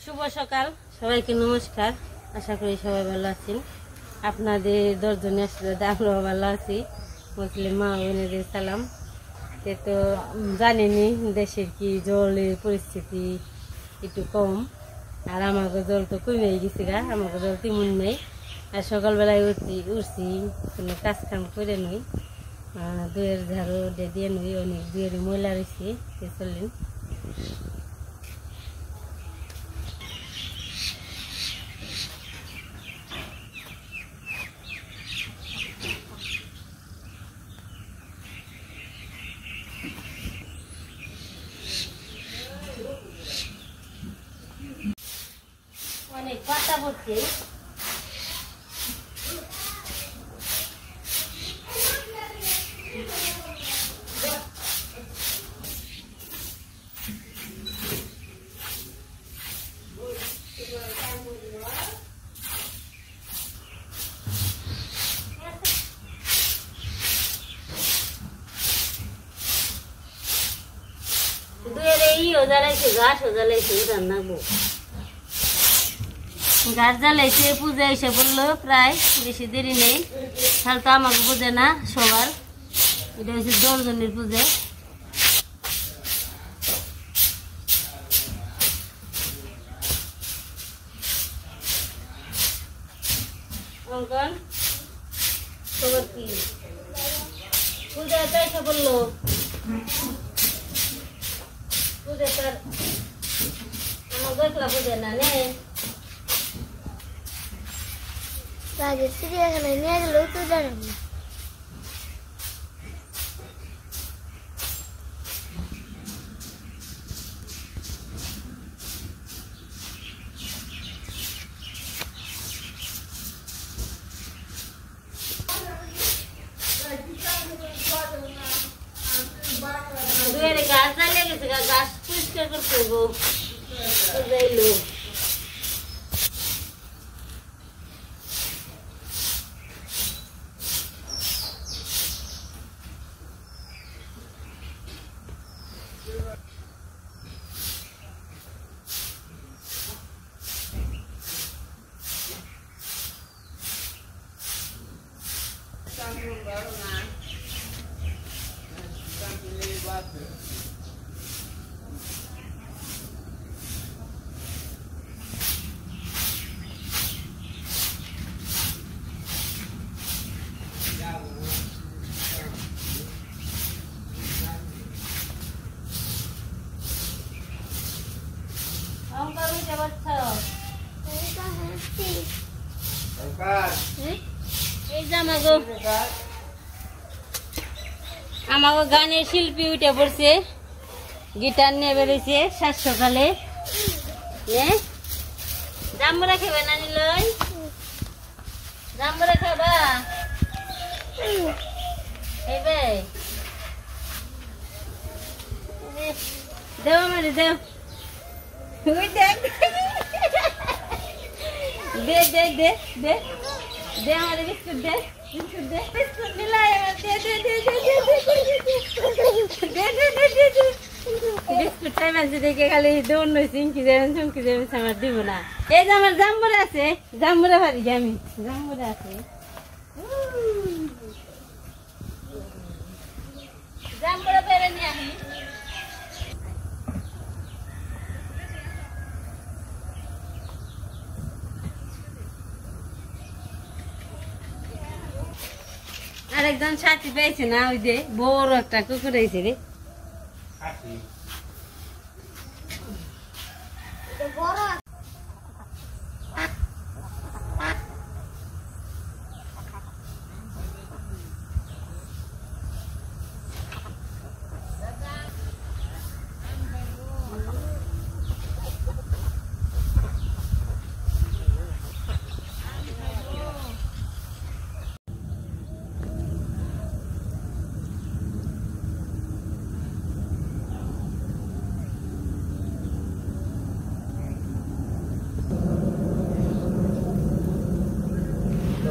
শুভ সকাল সবাইকে নমস্কার। আশা করি সবাই ভালো আছেন। আপনাদের দর্জনে আসলে আমরাও ভালো আছি। মুসলিম মা বোনেদের সালাম। তো জানেনি দেশের কি জলের পরিস্থিতি একটু কম, আর আমাকে জল তো কমে গেছে গা, আমাকে জল তেমন নেই। আর সকালবেলায় উঠছি কোনো কাজ কাম করে নই, দুয়ের ঝাড়ু দিয়ে নই, অনেক দুয়ের ময়লা রয়েছে চললেন। অনেক পাতা পড়ছে, গাছ জ্বালাইছে, পূজা এসে বললো প্রায় বেশি দেরি নেই। তাহলে তো আমাকে বুঝে না সবার, এটা হচ্ছে দর্জনের পূজা। অঙ্কন খবর কি? পূজা তো এসে বললো, পূজা তার আমার দেখলা বুঝে না নে। চিড়িয়াখানায় নিয়ে গেলেও তো জানো না। গাছ জ্বালিয়ে গেছে, গাছ পরিষ্কার করতে হবো। আমাকে গানের শিল্পী উঠে পড়ছে, গিটার নিয়ে বেরোছে সাত সকালে। জাম্বুরা খাবে না নিলই? জাম্বুরা খাবা? খাইবে? দেও আমারে দেও। দে দে দে দে দে আমারে বিস্কুট দে, বিস্কুট দে, বিস্কুট নিলাই আমার দে দে দে দে দে দে দে দে দে বিস্কুট টাইম আছে দেখে খালি দৌড় নই, চিনকি যাবেন চমকি যাবেন, আমার দিব না। এই যে আমার জাম্বুরা আছে, জাম্বুরা পারি আমি, জাম্বুরা আছে, জাম্বুরা পেরে নিয়ে আসি। আরেকজন সাথী পেয়েছে না, ওই যে বড় একটা কুকুর হয়েছে রে।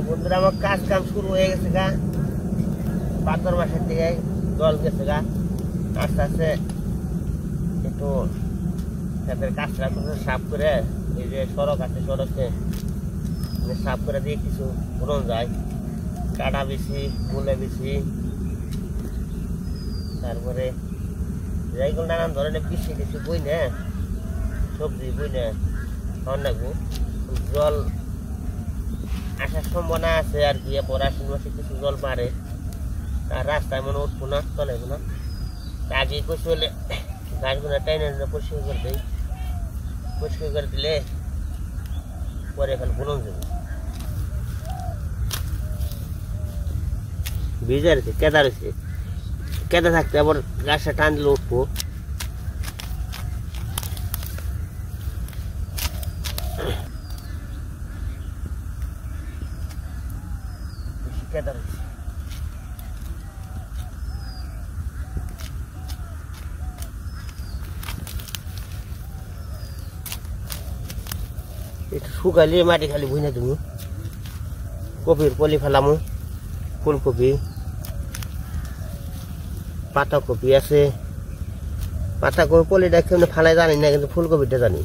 বন্ধুরা আমার কাজ কাম শুরু হয়ে গেছে গা, ভাদ্র মাসের দিকে জল গেছে গা, আস্তে আস্তে একটু ক্ষেতের কাজটা সাফ করে এই যে সড়ক আছে, সড়কে সাফ করে দিয়ে কিছু ঘুরন যায়, কাটা বেশি, মূলে বেশি, তারপরে যেগুলো নানান ধরনের কৃষি কিছু বই না, সবজি বই না খাওয়ান লাগবো। জল আসার সম্ভাবনা আছে আর কি, পরে আশ্বিন মাসে কিছু জল বাড়ে, আর রাস্তায় মনে উঠবো না, চলেবো না। আগে কষে হলে গাছগুলো টাইনে পরিষ্কার করে দেয়, পরিষ্কার করে দিলে পরে এখানে বুনন যাবে। ভিজে রয়েছে, কেদা রয়েছে, কেদা থাকতে আবার গাছটা টান দিলে উঠবো। কেদা রয়েছে, একটু শুকাইলে মাটি খালি বুঝে তুমি কপির পলি ফেলামো, ফুলকপি, পাতাকপি আছে। পাতাকপি পলিটা কেমন ফালাই জানি না, কিন্তু ফুলকপিটা জানি।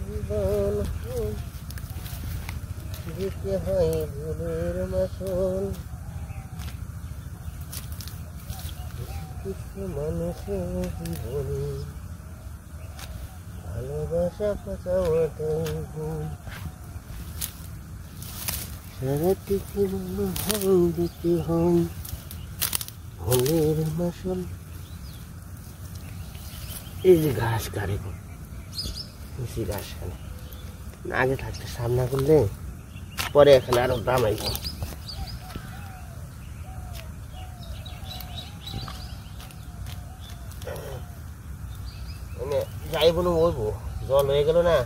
জীবন দিতে হয় ভুলের মাসল, কিছু মানুষের জীবনে ভালোবাসা পাচাওয়াটাই ভুল। সারাটি জীবন হয় দিতে হয় ভুলের মাসল। এই যে ঘাস কারে বেশি ঘাস খানে আগে থাকতে সামনা করলে পরে এখানে আরো দাম আইব। যাই বলুন ওইব, জল হয়ে গেল না,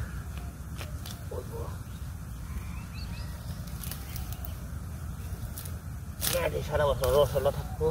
সারা বছর রসলা থাকবো।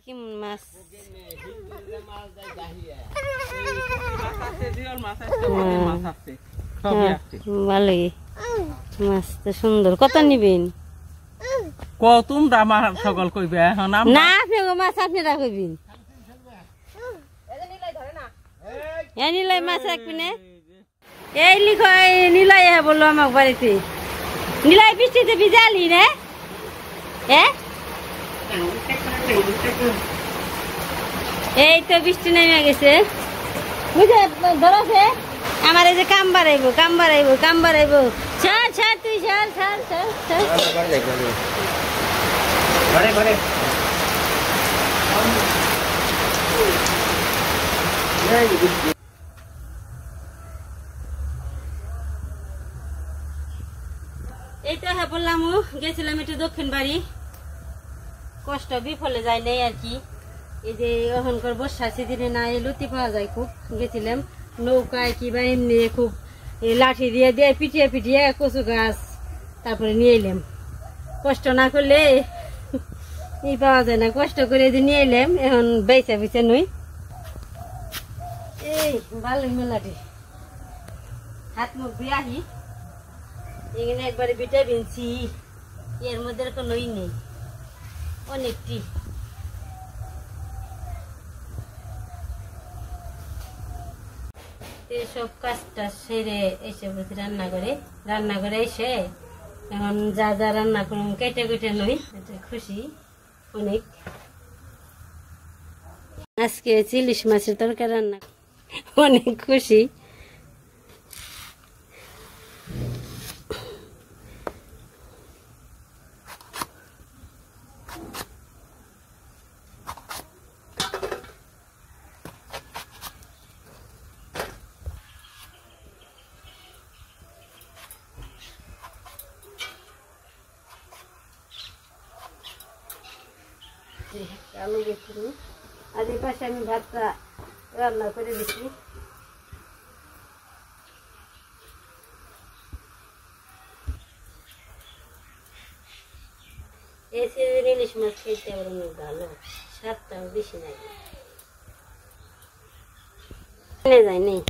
কেমন মাছ ভালোই, মাছ তো সুন্দর। কত নিবেন? তোমরা আমার সকল কইবে এখন না, আপনি মাছ আপনারা কইবেন। নিলাই মাছ রাখবি না? এই লিখো, নিলাই বললো আমার বাড়িতে। নিলাই বৃষ্টিতে ভিজালি না? হ্যাঁ, এই তো বৃষ্টি নেমে গেছে, বুঝে ধরছে। আমার এই যে কাম বাড়াইবো, কাম বাড়াইবো, কাম বাড়াইবো। ছাড় ছাড়, তুই ছাড় ছাড় ছাড় ছাড়। এই তো হ্যাঁ বললাম, গেছিলাম একটু দক্ষিণ বাড়ি, কষ্ট বিফলে যায় নাই আর কি। এই যে এখনকার বর্ষা সিজনে না লতি পাওয়া যায় খুব, গেছিলাম নৌকায় কিংবা এমনি খুব লাঠি দিয়ে দিয়ে পিটিয়ে পিটিয়ে কচু গাছ তারপরে নিয়ে এলাম। কষ্ট না করলে ই পাওয়া যায় না, কষ্ট করে যে নিয়ে এলাম। এখন বেচা বেচা নই। এই ভালোই মেলাটি, হাত মুখ দিয়ে আহি। এখানে একবারে ভিটামিন সি, এর মধ্যে কোনোই নেই, অনেকটি। সব কাজটা সেরে এসে বলছি রান্নাঘরে এসে এখন যা যা রান্না করুন কেটে কেটে নই, খুশি অনেক। আজকে ইলিশ মাছের তরকারি রান্না, অনেক খুশি। আলু বেশি আর এই পাশে আমি ভাতটা রান্না করে দিচ্ছি। এই সিজনে ইলিশ মাছ খেতে আবার অনেক ভালো, স্বাদটাও বেশি লাগে। যায় নেই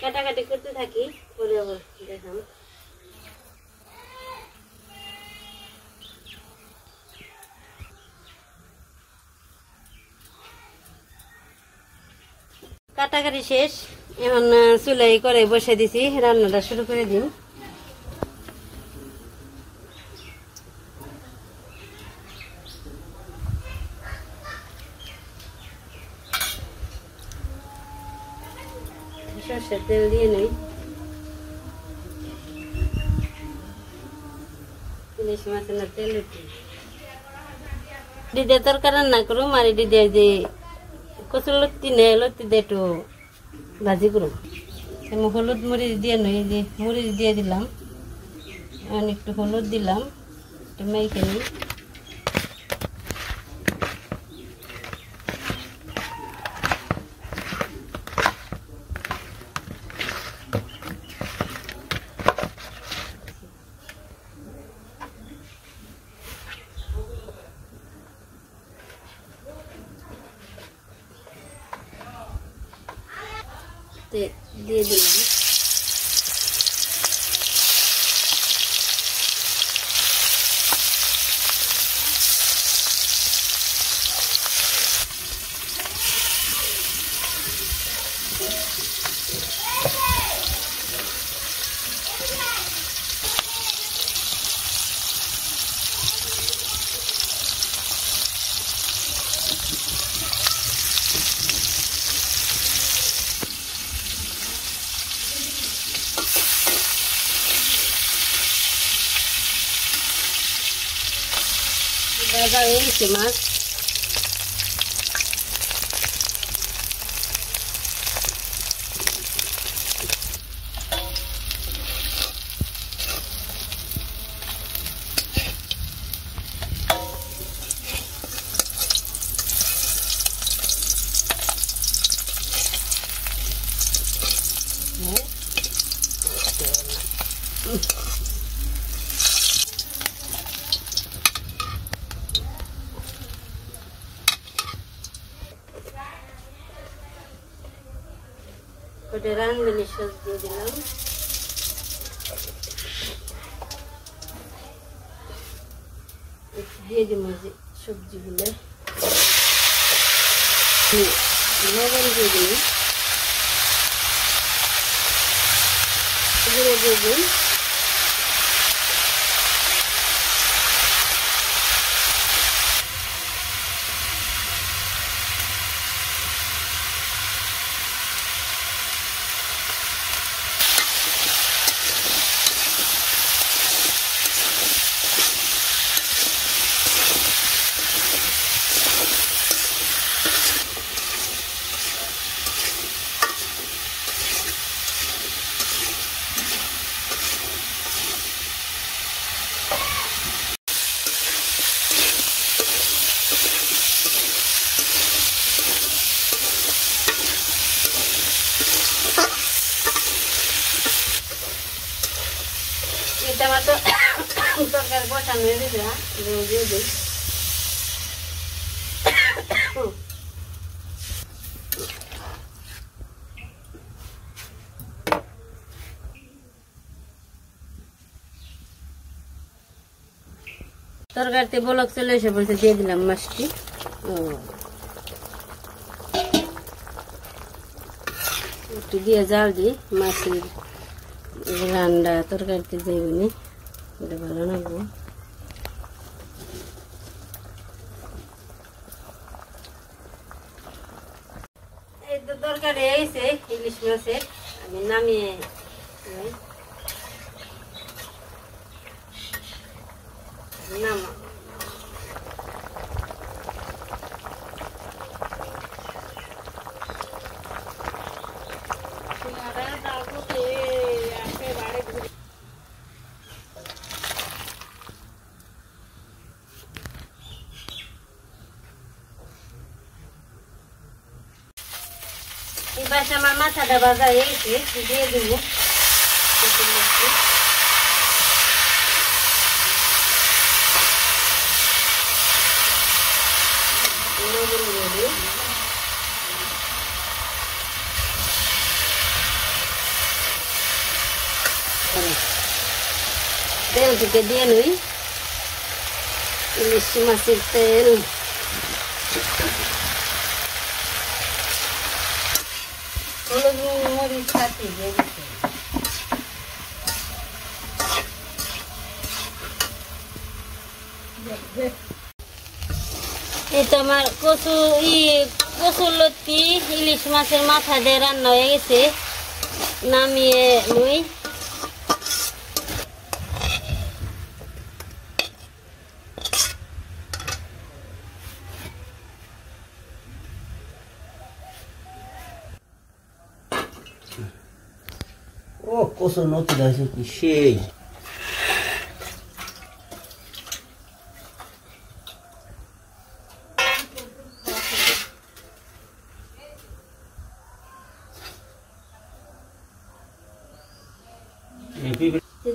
কাটাকাটি করতে থাকি, পরে আবার দেখাম। কাটাকাটি শেষ, এখন চুলাই করে বসে দিছি, রান্নাটা শুরু করে দিন। সরষের তেল দিয়ে নেই, ইলিশ মাছের না তেল দিয়ে তরকারি রান্না করুম, আর এটি দিয়ে যে কচুর লতি নেই, লতি দিয়ে একটু ভাজি করুম। হলুদ মরিচ দিয়ে নই, যে মরিচ দিয়ে দিলাম, একটু হলুদ দিলাম, একটু মেখে নিই। দিয়ে দিলাম ভাজা হয়ে গেছে মাছ। ওটা রাঁধুনি সস দিয়ে দিলাম, দিয়ে দিব যে সবজিগুলো, লবণ দিয়ে দিই, এগুলো দিয়ে দিই। এটা আমার তো তরকারি বসানো হয়ে গেছে, দিয়ে দিই। তরকারিতে বলক চলে এসে বলতে দিয়ে দিলাম মাছটি। একটু দিয়ে জাল দিই, মাছের রান্না তরকারিতে যাইবনি, এটা ভালো লাগবো। এই তো তরকারি হয়েছে ইলিশ মাছের, আমি নামিয়ে নামা। এই পাশে আমার মাথাটা ভাজা হয়েছে, দিয়ে দিব তেল থেকে দিয়ে নিই ইলিশ মাছের তেল। হলুদ মরিচ সাথে দিয়ে দিতে, এই তো আমার কচুর লতি ইলিশ মাছের মাথা দিয়ে রান্না হয়ে গেছে, নামিয়ে নই। ও কচুর নতুন আছে কি সেই।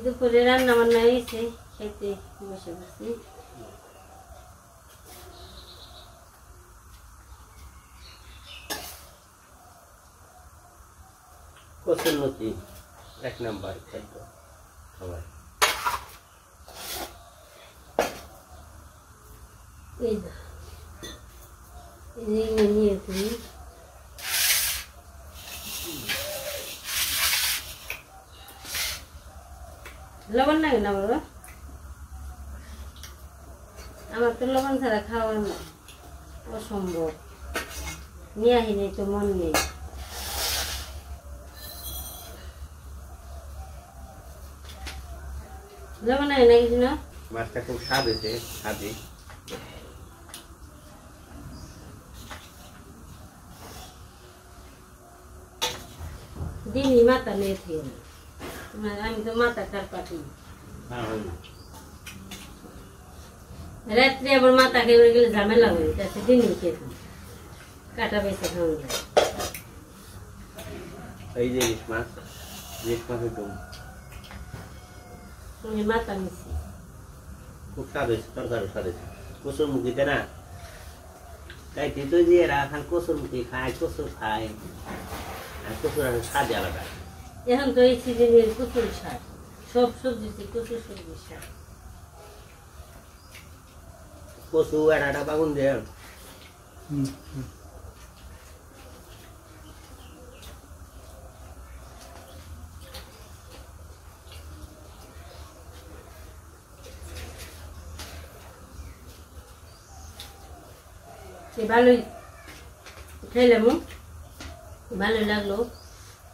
দুপুরে রান্না বান্না হয়েছে, খেতে বসে বসে। কচুর নতি এক নাম্বার খাদ্য খাবার। নিয়ে তুমি লবণ লাগে না বাবা, আমার তো লবণ ছাড়া খাওয়া অসম্ভব, নিয়ে আসিনি তো মন নেই। লবণ লাগে না কিছু না, মাছটা খুব স্বাদ হয়েছে, স্বাদে দিনই মাথা নিয়ে খেয়ে না, আমি তো মাথা কার পাঠি রাত্রে আবার মাথা খেয়ে গেলে ঝামেলা হয়ে যাচ্ছে, দিনই খেতাম কাটা বেঁচে খাওয়া যায়। এই যে ইলিশ মাছের ডুম মাথা মিশি খুব স্বাদ হয়েছে, তরকারি স্বাদ হয়েছে। কচুর মুখিতে না খাইতে তো যে এরা খান কচুর মুখি খায়, কচুর খায়, আর কচুর স্বাদই আলাদা। এখন তো এই সিজনের প্রচুর স্বাদ, সব সবজিতে প্রচুর সবজির স্বাদ। কচু একটা বাগুন দিয়ে ভালোই খেলাম, ভালোই লাগলো,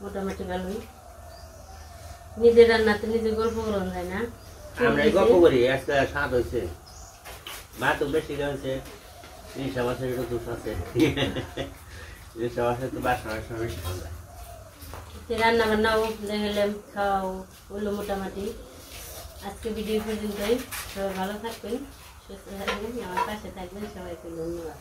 মোটামুটি ভালোই। নিজের রান্নাতে নিজে গল্প করা যায় না, আমরা গল্প করি। আজকে স্বাদ হয়েছে, ভাতও বেশি হয়েছে, ইলিশ মাছের একটু দুধ আছে, ইলিশ মাছের তো বাসার সময় খাওয়া যায়। রান্না বান্নাও দেখালাম, খাওয়াও হলো মোটামুটি। আজকে ভিডিও পর্যন্তই, সবাই ভালো থাকবেন, সুস্থ থাকবেন, আমার পাশে থাকবেন, সবাইকে ধন্যবাদ।